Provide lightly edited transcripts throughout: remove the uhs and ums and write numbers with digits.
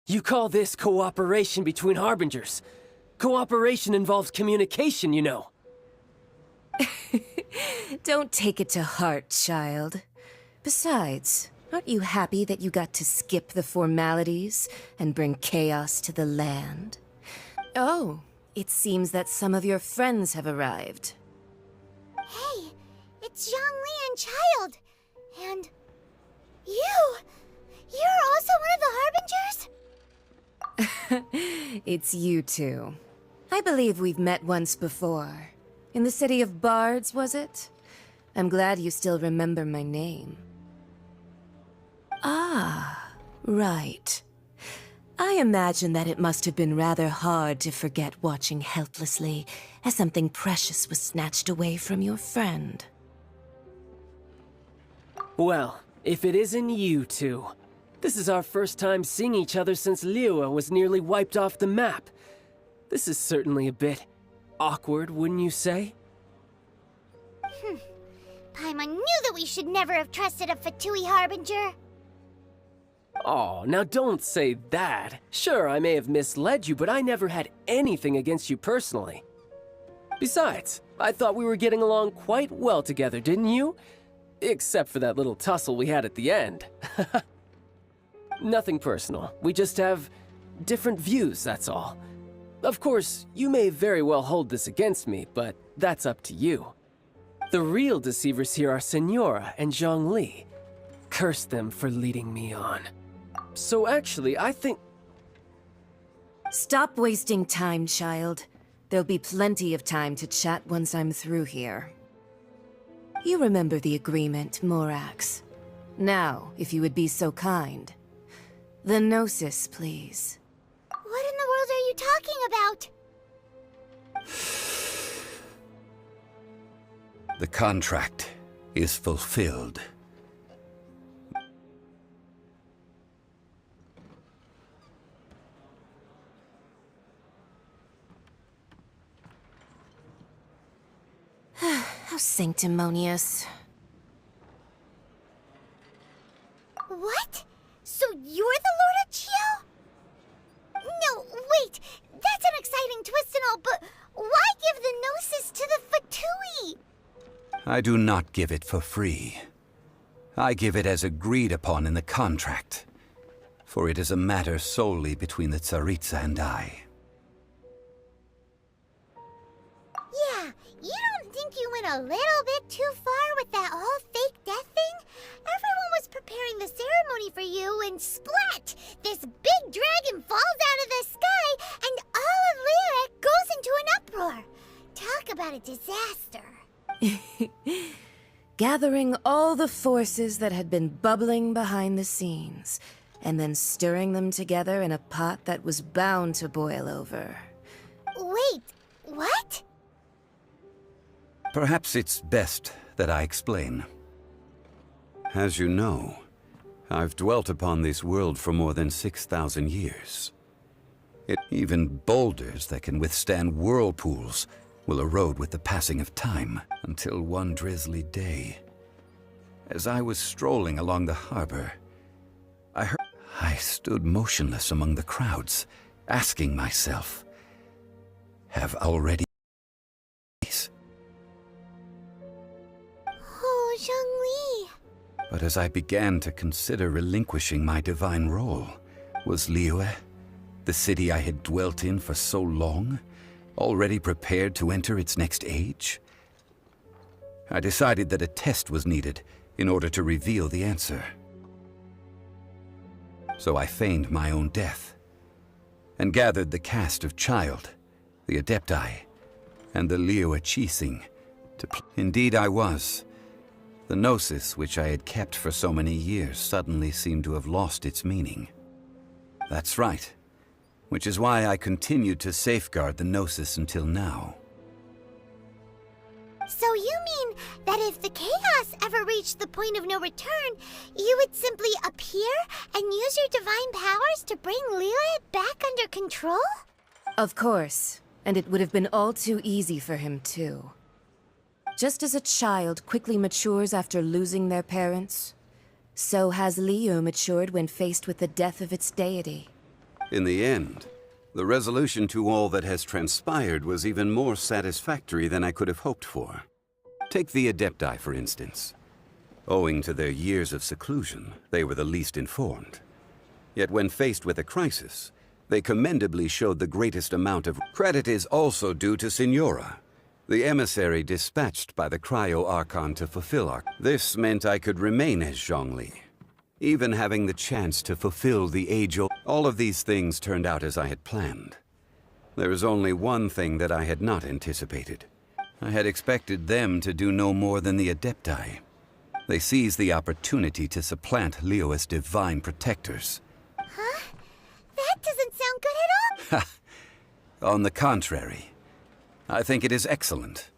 You call this cooperation between Harbingers. Cooperation involves communication, you know. Don't take it to heart, child. Besides, aren't you happy that you got to skip the formalities and bring chaos to the land? Oh, it seems that some of your friends have arrived. Hey, it's Zhongli and Child. And you! You're also one of the Harbingers? It's you two. I believe we've met once before. In the city of Bards, was it? I'm glad you still remember my name. Ah, right. I imagine that it must have been rather hard to forget watching helplessly as something precious was snatched away from your friend. Well, if it isn't you two. This is our first time seeing each other since Liyue was nearly wiped off the map. This is certainly a bit awkward, wouldn't you say? Paimon knew that we should never have trusted a Fatui Harbinger. Oh, now don't say that. Sure, I may have misled you, but I never had anything against you personally. Besides, I thought we were getting along quite well together, didn't you? Except for that little tussle we had at the end. Nothing personal. We just have different views, that's all. Of course, you may very well hold this against me, but that's up to you. The real deceivers here are Senora and Zhongli. Curse them for leading me on. So actually, I think... Stop wasting time, child. There'll be plenty of time to chat once I'm through here. You remember the agreement, Morax. Now, if you would be so kind. The Gnosis, please. What in the world are you talking about? The contract is fulfilled. How sanctimonious. What? So you're the Lord of Chiao? No, wait. That's an exciting twist and all, but why give the Gnosis to the Fatui? I do not give it for free. I give it as agreed upon in the contract, for it is a matter solely between the Tsaritsa and I. Yeah, you don't think you went a little bit too far with that whole fake death thing? Everyone was preparing the ceremony for you, and splat! This big dragon falls out of the sky, and all of Liyue goes into an uproar. Talk about a disaster. Gathering all the forces that had been bubbling behind the scenes, and then stirring them together in a pot that was bound to boil over. Wait, what? Perhaps it's best that I explain. As you know, I've dwelt upon this world for more than 6,000 years. Even boulders that can withstand whirlpools will erode with the passing of time, until one drizzly day, as I was strolling along the harbor, I stood motionless among the crowds, asking myself, have already... Oh, Zhongli. But as I began to consider relinquishing my divine role, was Liyue, the city I had dwelt in for so long, already prepared to enter its next age? I decided that a test was needed in order to reveal the answer. So I feigned my own death, and gathered the cast of Child, the Adepti, and the Liyue Chising to Indeed I was. The Gnosis, which I had kept for so many years, suddenly seemed to have lost its meaning. That's right. Which is why I continued to safeguard the Gnosis until now. So you mean that if the chaos ever reached the point of no return, you would simply appear and use your divine powers to bring Liyue back under control? Of course, and it would have been all too easy for him too. Just as a child quickly matures after losing their parents, so has Liyue matured when faced with the death of its deity. In the end, the resolution to all that has transpired was even more satisfactory than I could have hoped for. Take the Adepti, for instance. Owing to their years of seclusion, they were the least informed. Yet when faced with a crisis, they commendably showed the greatest amount of credit is also due to Signora, the emissary dispatched by the Cryo-Archon to fulfill our... This meant I could remain as Zhongli, even having the chance to fulfill the age-old... All of these things turned out as I had planned. There was only one thing that I had not anticipated. I had expected them to do no more than the Adepti. They seized the opportunity to supplant Leo as divine protectors. Huh? That doesn't sound good at all! On the contrary, I think it is excellent.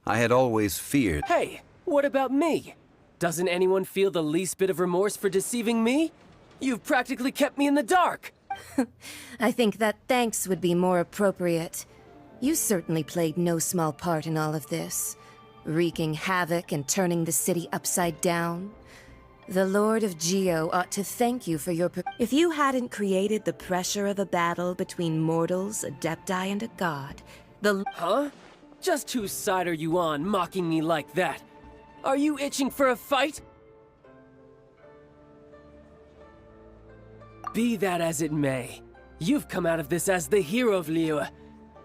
I had always feared... Hey, what about me? Doesn't anyone feel the least bit of remorse for deceiving me? You've practically kept me in the dark! I think that thanks would be more appropriate. You certainly played no small part in all of this, wreaking havoc and turning the city upside down. The Lord of Geo ought to thank you for your... If you hadn't created the pressure of a battle between mortals, Adepti, and a god, the... Huh? Just whose side are you on, mocking me like that? Are you itching for a fight? Be that as it may, you've come out of this as the hero of Liyue.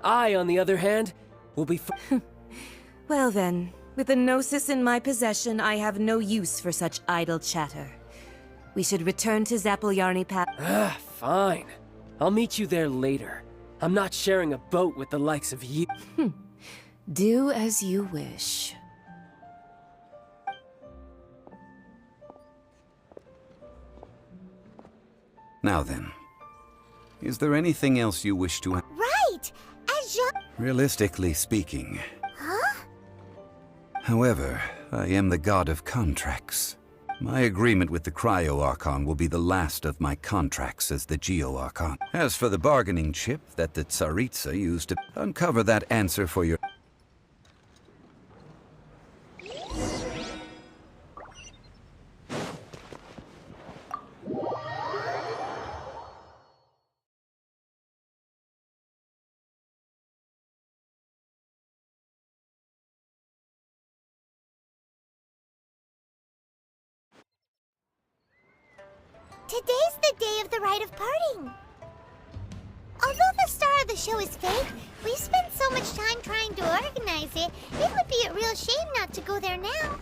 I, on the other hand, will be... Well then, with the Gnosis in my possession, I have no use for such idle chatter. We should return to Zapoljarny Pass. Fine. I'll meet you there later. I'm not sharing a boat with the likes of you. Do as you wish. Now then, is there anything else you wish to... Right! As Jean... Realistically speaking... Huh? However, I am the god of contracts. My agreement with the Cryo-Archon will be the last of my contracts as the Geo-Archon. As for the bargaining chip that the Tsaritsa used to uncover that answer for your... Today's the day of the rite of parting. Although the star of the show is fake, we've spent so much time trying to organize it, it would be a real shame not to go there now.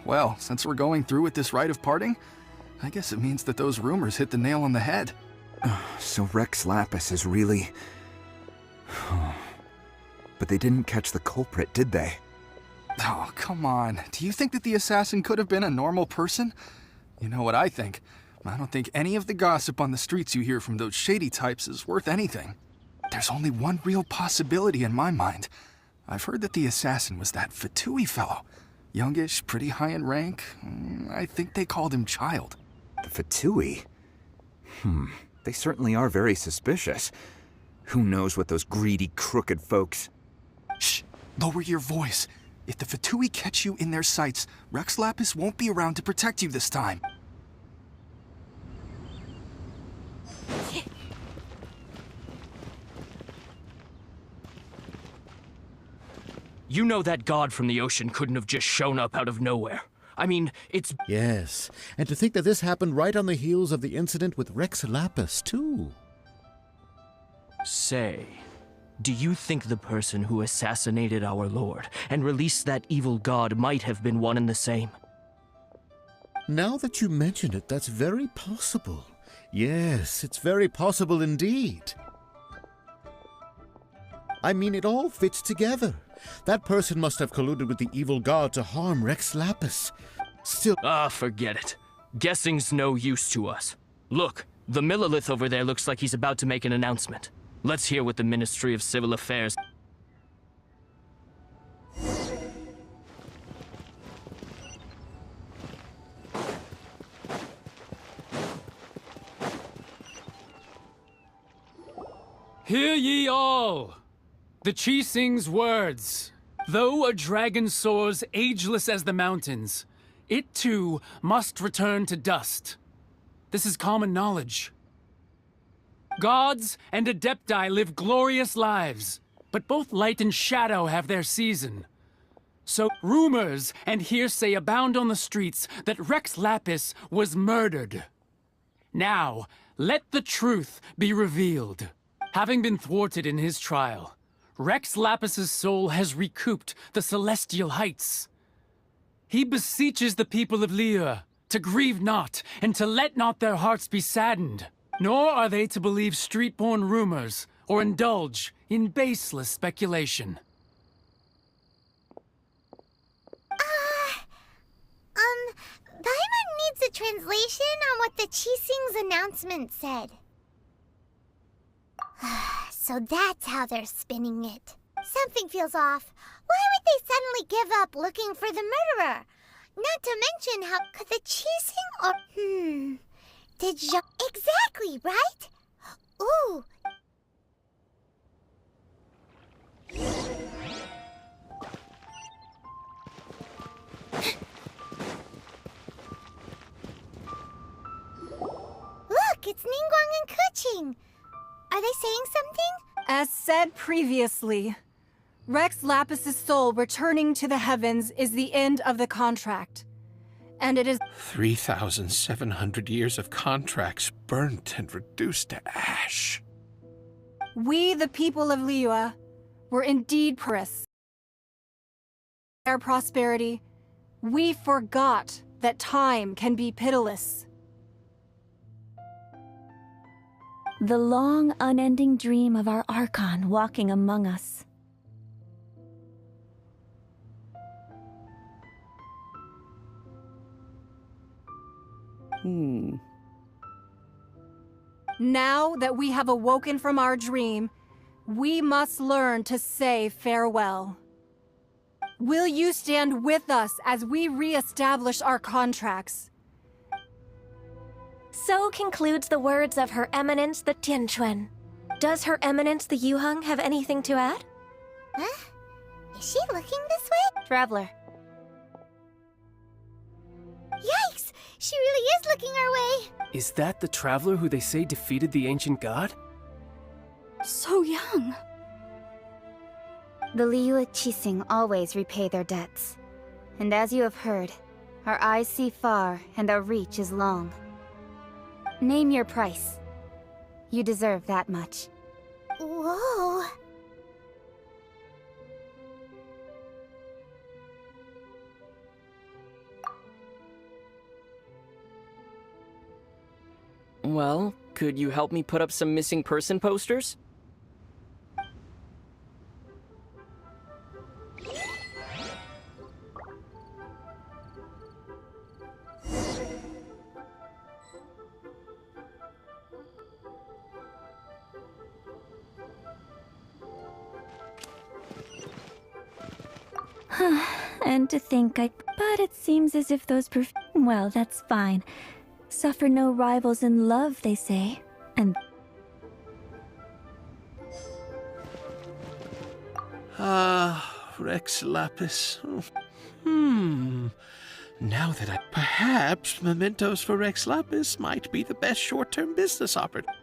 Well, since we're going through with this rite of parting, I guess it means that those rumors hit the nail on the head. So Rex Lapis is really... But they didn't catch the culprit, did they? Oh, come on. Do you think that the assassin could have been a normal person? You know what I think. I don't think any of the gossip on the streets you hear from those shady types is worth anything. There's only one real possibility in my mind. I've heard that the assassin was that Fatui fellow. Youngish, pretty high in rank. I think they called him Child. The Fatui? They certainly are very suspicious. Who knows what those greedy, crooked folks... Shh! Lower your voice. If the Fatui catch you in their sights, Rex Lapis won't be around to protect you this time. You know that god from the ocean couldn't have just shown up out of nowhere. I mean, it's... Yes, and to think that this happened right on the heels of the incident with Rex Lapis, too. Say, do you think the person who assassinated our lord and released that evil god might have been one and the same? Now that you mention it, that's very possible. Yes, it's very possible indeed. I mean, it all fits together. That person must have colluded with the evil god to harm Rex Lapis. Still... Ah, forget it. Guessing's no use to us. Look, the Millilith over there looks like he's about to make an announcement. Let's hear what the Ministry of Civil Affairs... Hear ye all! The Chising's words. Though a dragon soars ageless as the mountains, it too must return to dust. This is common knowledge. Gods and Adepti live glorious lives, but both light and shadow have their season. So rumors and hearsay abound on the streets that Rex Lapis was murdered. Now, let the truth be revealed. Having been thwarted in his trial, Rex Lapis's soul has recouped the celestial heights. He beseeches the people of Liyue to grieve not and to let not their hearts be saddened, nor are they to believe street-born rumors or indulge in baseless speculation. Paimon needs a translation on what the Chising's announcement said. So that's how they're spinning it. Something feels off. Why would they suddenly give up looking for the murderer? Not to mention how could the Chising or... Did Jean... Exactly, right? Ooh. Look, it's Ningguang and Keqing. Are they saying something? As said previously, Rex Lapis's soul returning to the heavens is the end of the contract. And it is 3,700 years of contracts burnt and reduced to ash. we, the people of Liyue, were indeed prosperous. Their prosperity, we forgot that time can be pitiless. The long, unending dream of our Archon walking among us. Now that we have awoken from our dream, we must learn to say farewell. Will you stand with us as we re-establish our contracts? So concludes the words of Her Eminence the Tianquan. Does Her Eminence the Yuheng have anything to add? Huh? Is she looking this way? Traveler. Yikes! She really is looking our way! Is that the traveler who they say defeated the ancient god? So young. The Liyue Chising always repay their debts. And as you have heard, our eyes see far and our reach is long. Name your price. You deserve that much. Whoa! Well, could you help me put up some missing person posters? And to think but it seems as if those well, that's fine. Suffer no rivals in love, they say. And Rex Lapis. Now that perhaps mementos for Rex Lapis might be the best short-term business opportunity.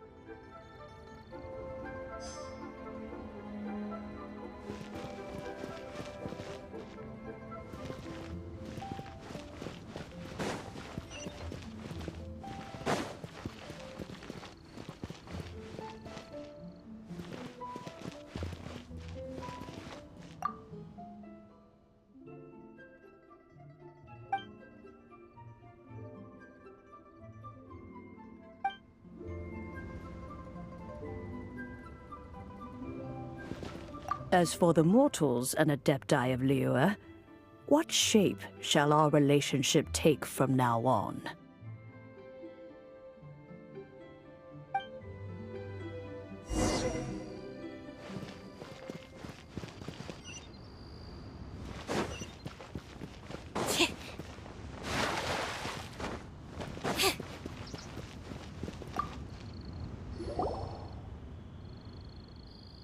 As for the mortals and Adepti of Liyue, what shape shall our relationship take from now on?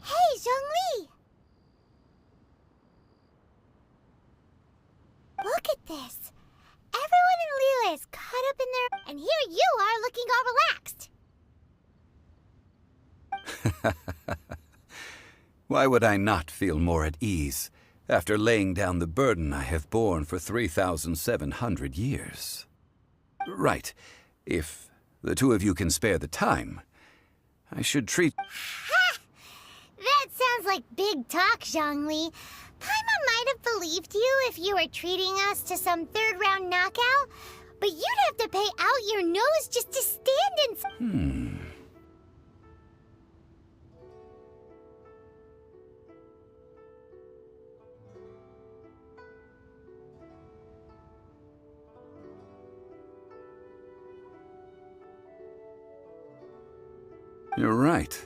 Hey, Zhongli! Look at this. Everyone in Liyue is caught up in their... And here you are looking all relaxed. Why would I not feel more at ease after laying down the burden I have borne for 3,700 years? Right. If the two of you can spare the time, I should treat... Ha! That sounds like big talk, Zhongli. Paimon might have believed you if you were treating us to some third-round knockout, but you'd have to pay out your nose just to stand in... You're right.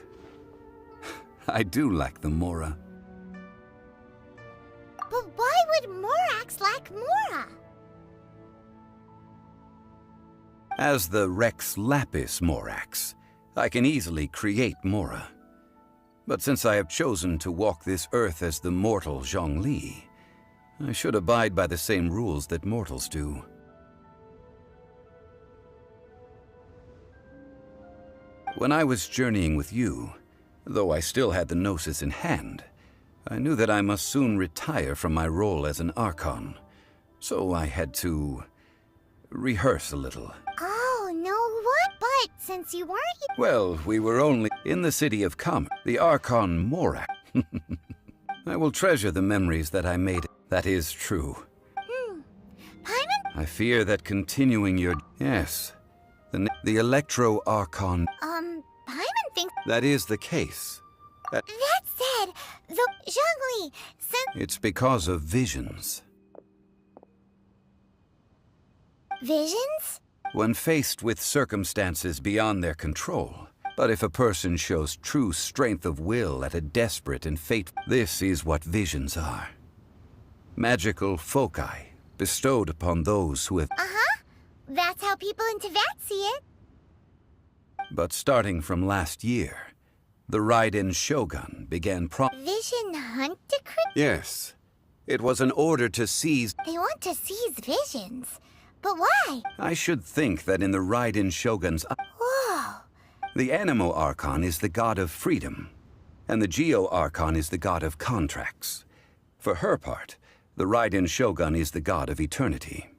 I do lack the Mora. But why would Morax lack Mora? As the Rex Lapis Morax, I can easily create Mora. But since I have chosen to walk this earth as the mortal Zhongli, I should abide by the same rules that mortals do. When I was journeying with you, though I still had the Gnosis in hand, I knew that I must soon retire from my role as an Archon, so I had to rehearse a little. Oh, no what? But since you weren't... Well, we were only in the city of Commerce, the Archon Morak. I will treasure the memories that I made. That is true. Paimon? I fear that continuing your... Yes. The Electro Archon... Paimon thinks... That is the case. That said, the... Zhongli, since... It's because of visions. Visions? When faced with circumstances beyond their control. But if a person shows true strength of will at a desperate and fateful... This is what visions are. Magical foci bestowed upon those who have... That's how people in Teyvat see it. But starting from last year, the Raiden Shogun began Vision Hunt Decree? Yes. It was an order to seize... They want to seize visions. But why? I should think that in the Raiden Shogun's... Whoa. The Animo Archon is the god of freedom, and the Geo Archon is the god of contracts. For her part, the Raiden Shogun is the god of eternity.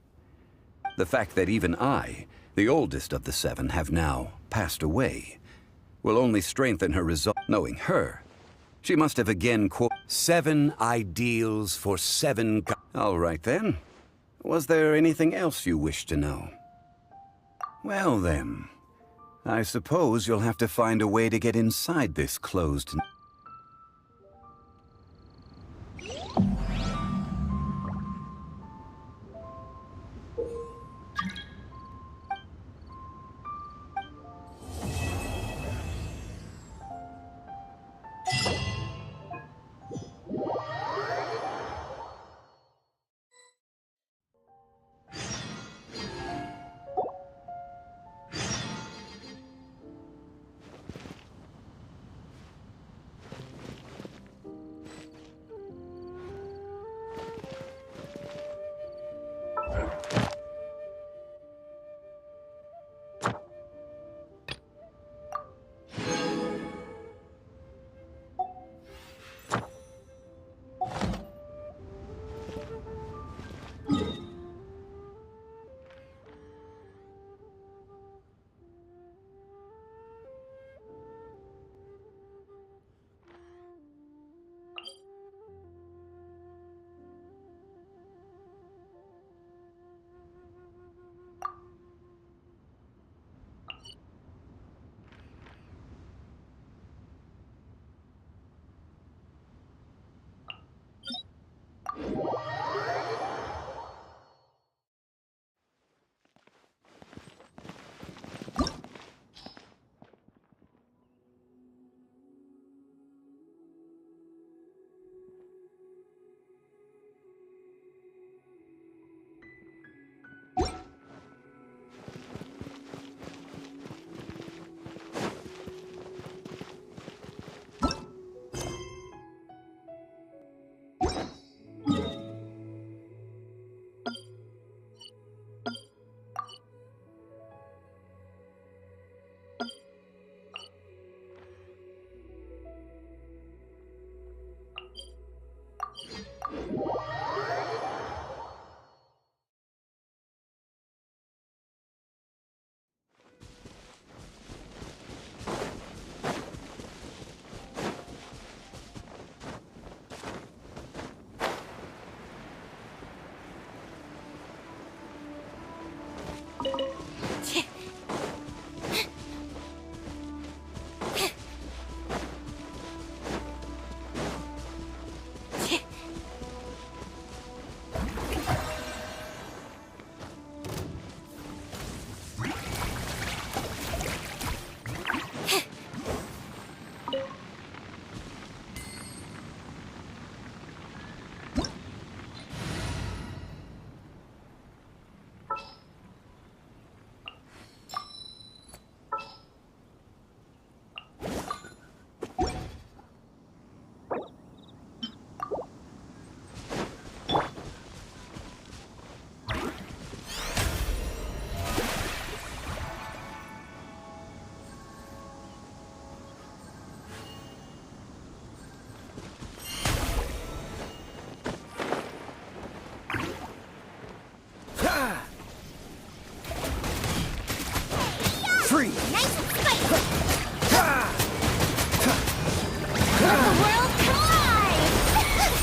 The fact that even I, the oldest of the seven, have now passed away, will only strengthen her resolve. Knowing her, she must have again quote 7 ideals for 7 All right then. Was there anything else you wish to know? Well then, I suppose you'll have to find a way to get inside this closed...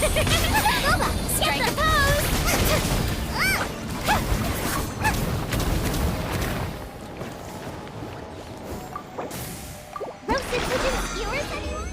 Boba, strike a pose! Roasted pigeon skewers, anyone?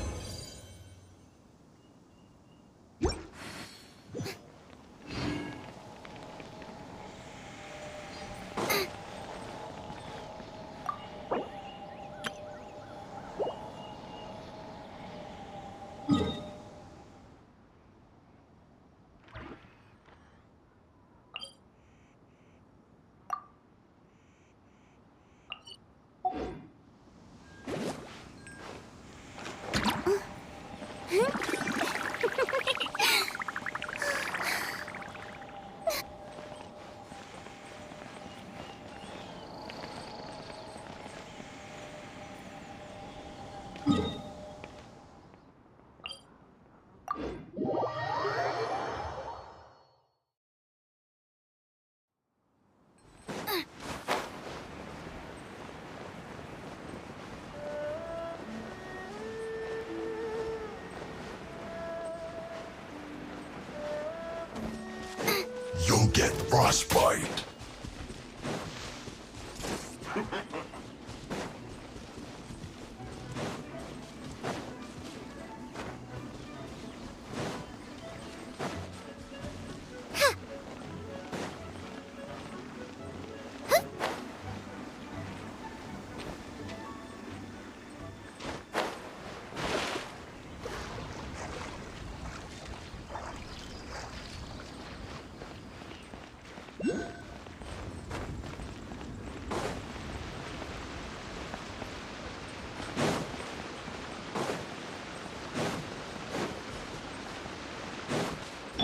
You'll get frostbite.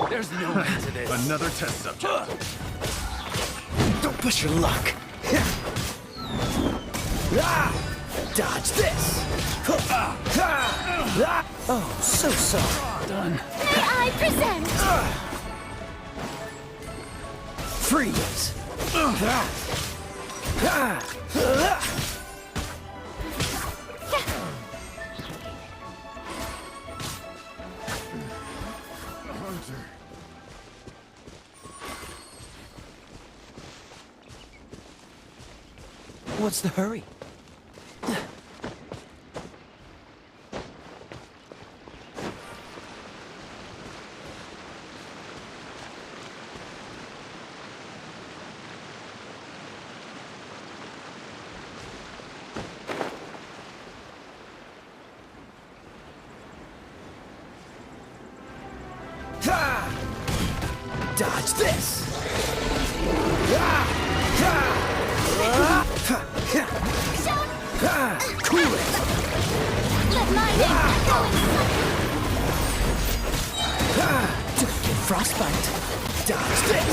There's no end to this. Another test subject. Don't push your luck. Dodge this. Oh, so sorry. Done. May I present? Freeze. What's the hurry? Dodge this! Cool it! Let mine in! Go Don't get frostbite! Dodge this!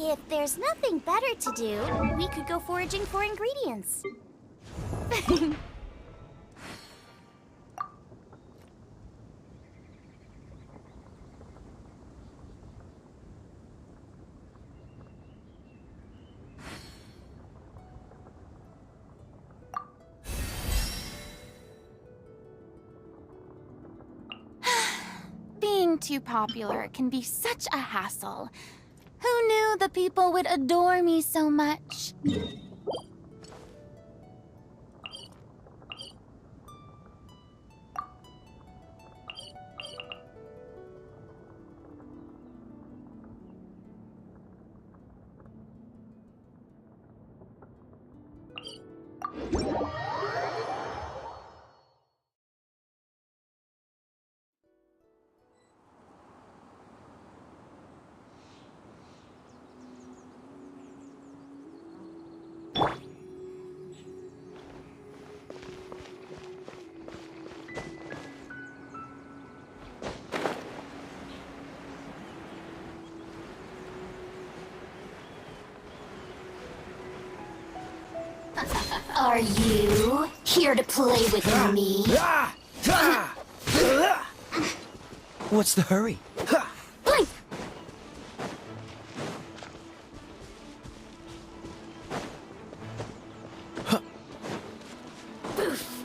If there's nothing better to do, we could go foraging for ingredients. Being too popular can be such a hassle. Who knew the people would adore me so much? Are you here to play with me? What's the hurry? Blink! Boof!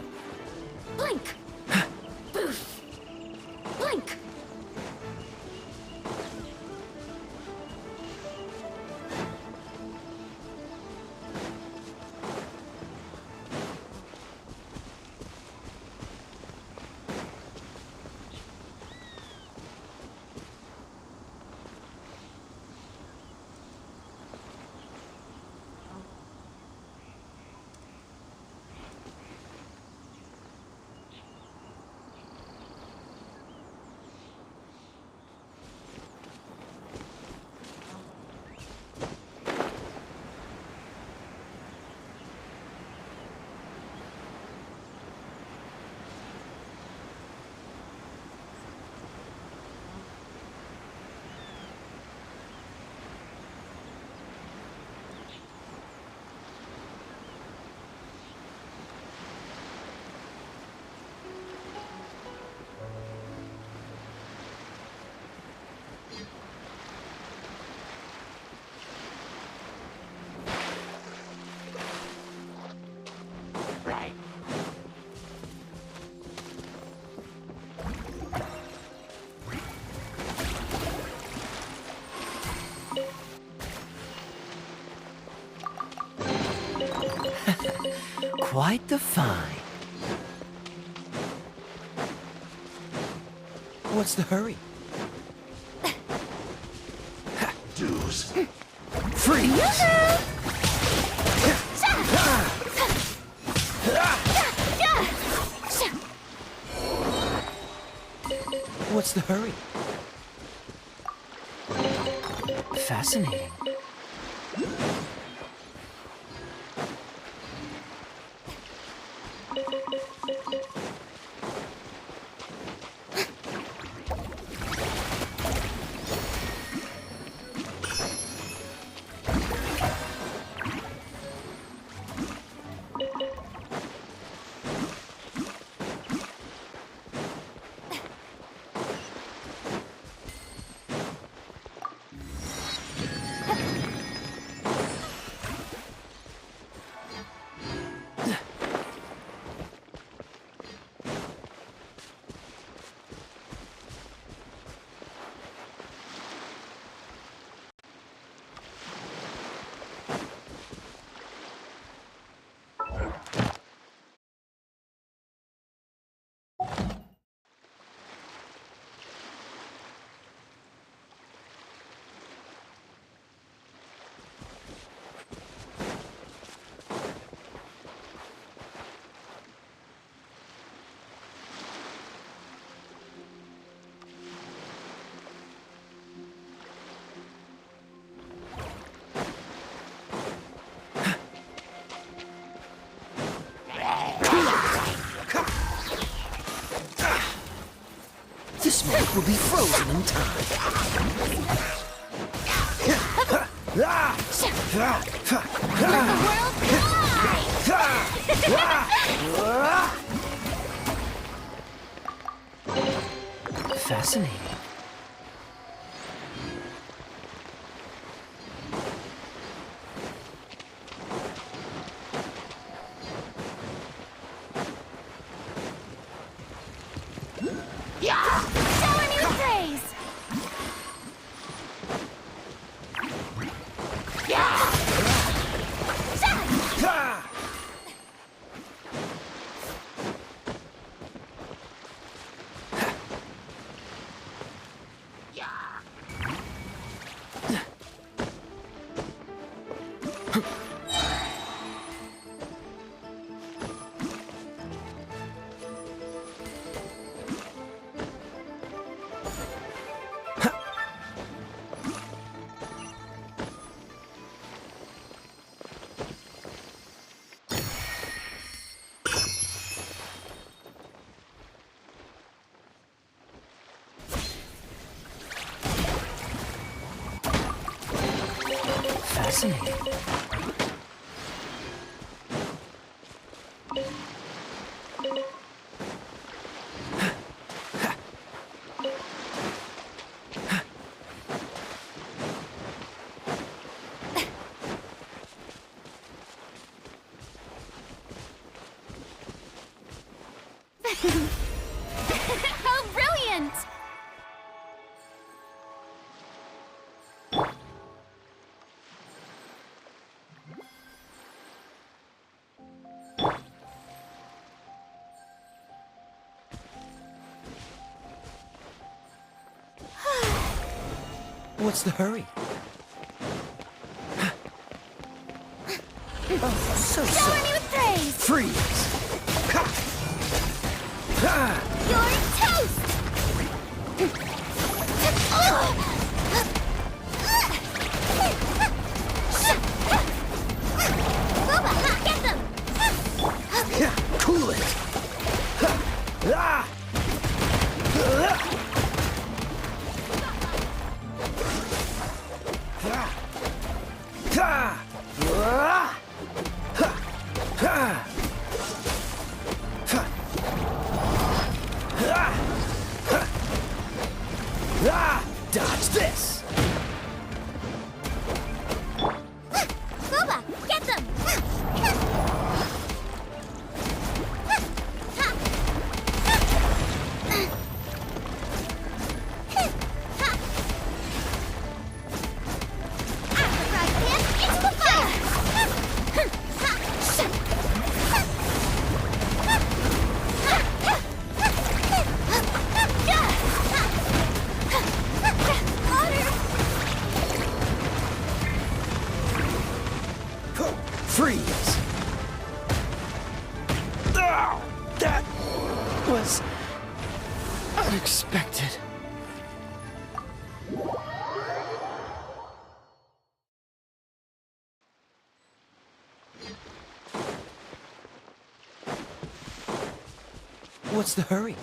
Blink! Boof! Blink! Quite the find. What's the hurry? Dues. Freeze! What's the hurry? Fascinating. This smoke will be frozen in time. Fascinating. Fascinating. What's the hurry? Oh, so Shower me with praise! Freeze! You're toast! Boba, get them! Cool it! Dodge this! Boba, get them! Freeze! Oh, that was unexpected. What's the hurry?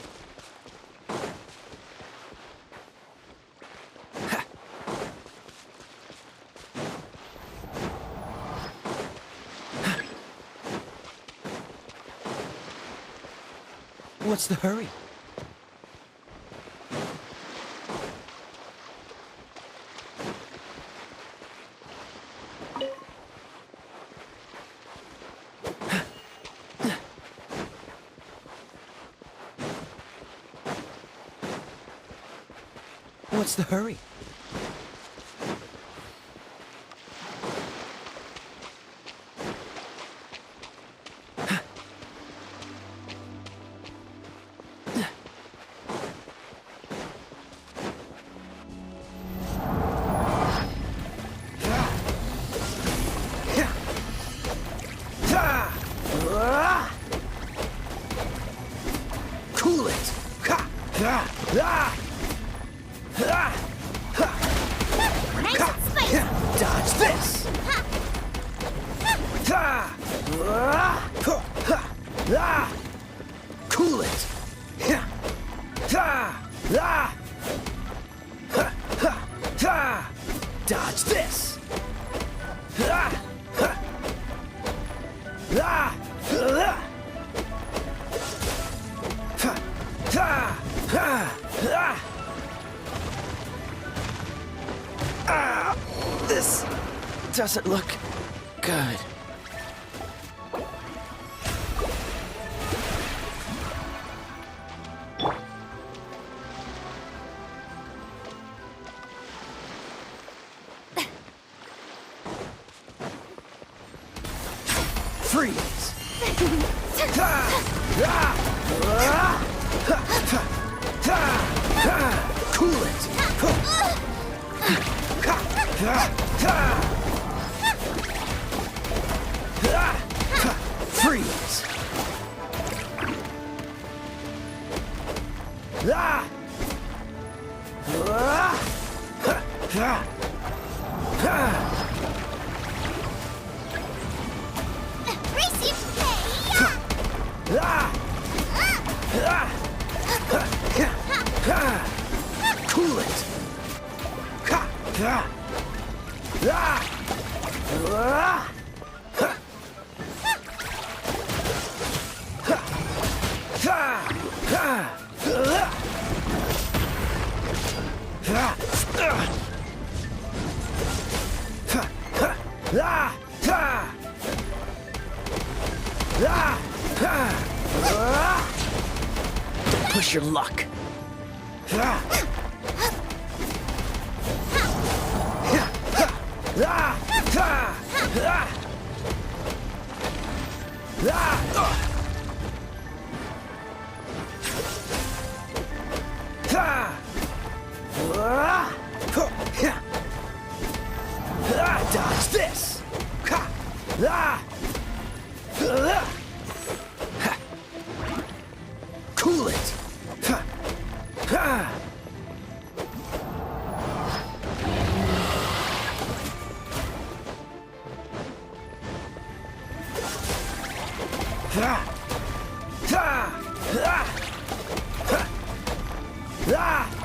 What's the hurry? What's the hurry? Cool it! Nice and spicy! Dodge this! Cool it! Dodge this! This doesn't look good. Freeze! Cool it! Freeze! Race you! Cool it! Don't push your luck.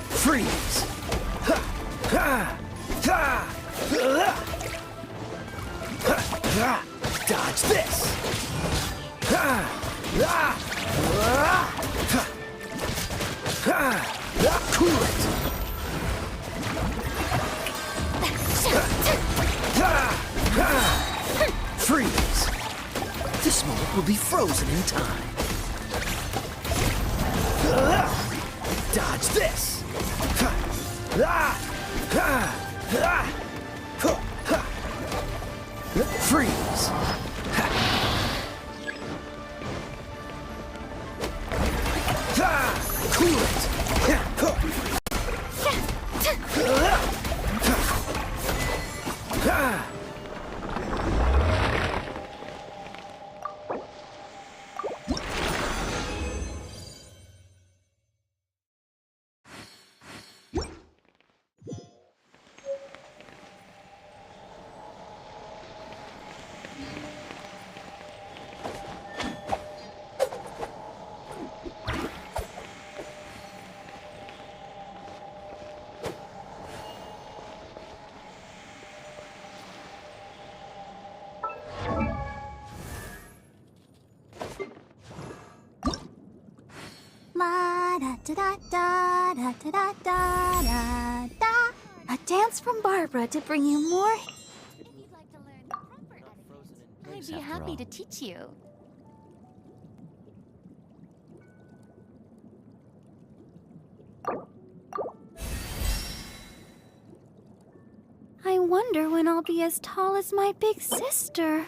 Freeze! Dodge this! Cool it! Freeze! This moment will be frozen in time. Dodge this! Freeze! Cool it! La da da da da da da da da da. A dance from Barbara to bring you more. If you'd like to learn proper etiquette, I'd be happy to teach you. I wonder when I'll be as tall as my big sister.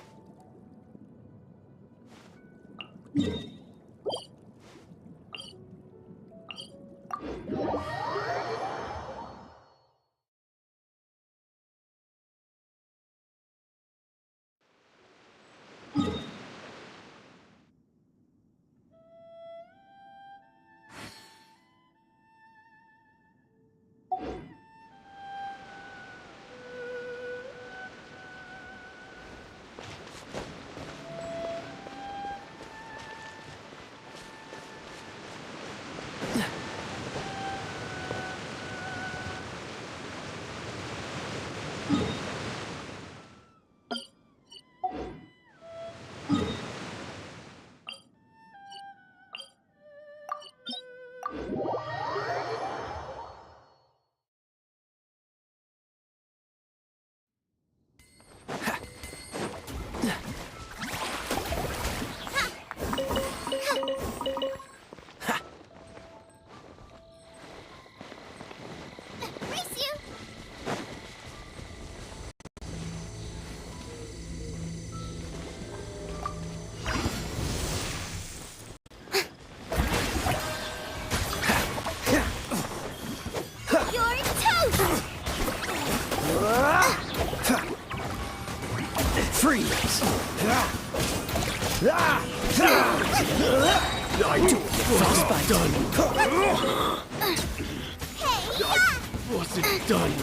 Freeze! I do it frostbite. Done. I wasn't done.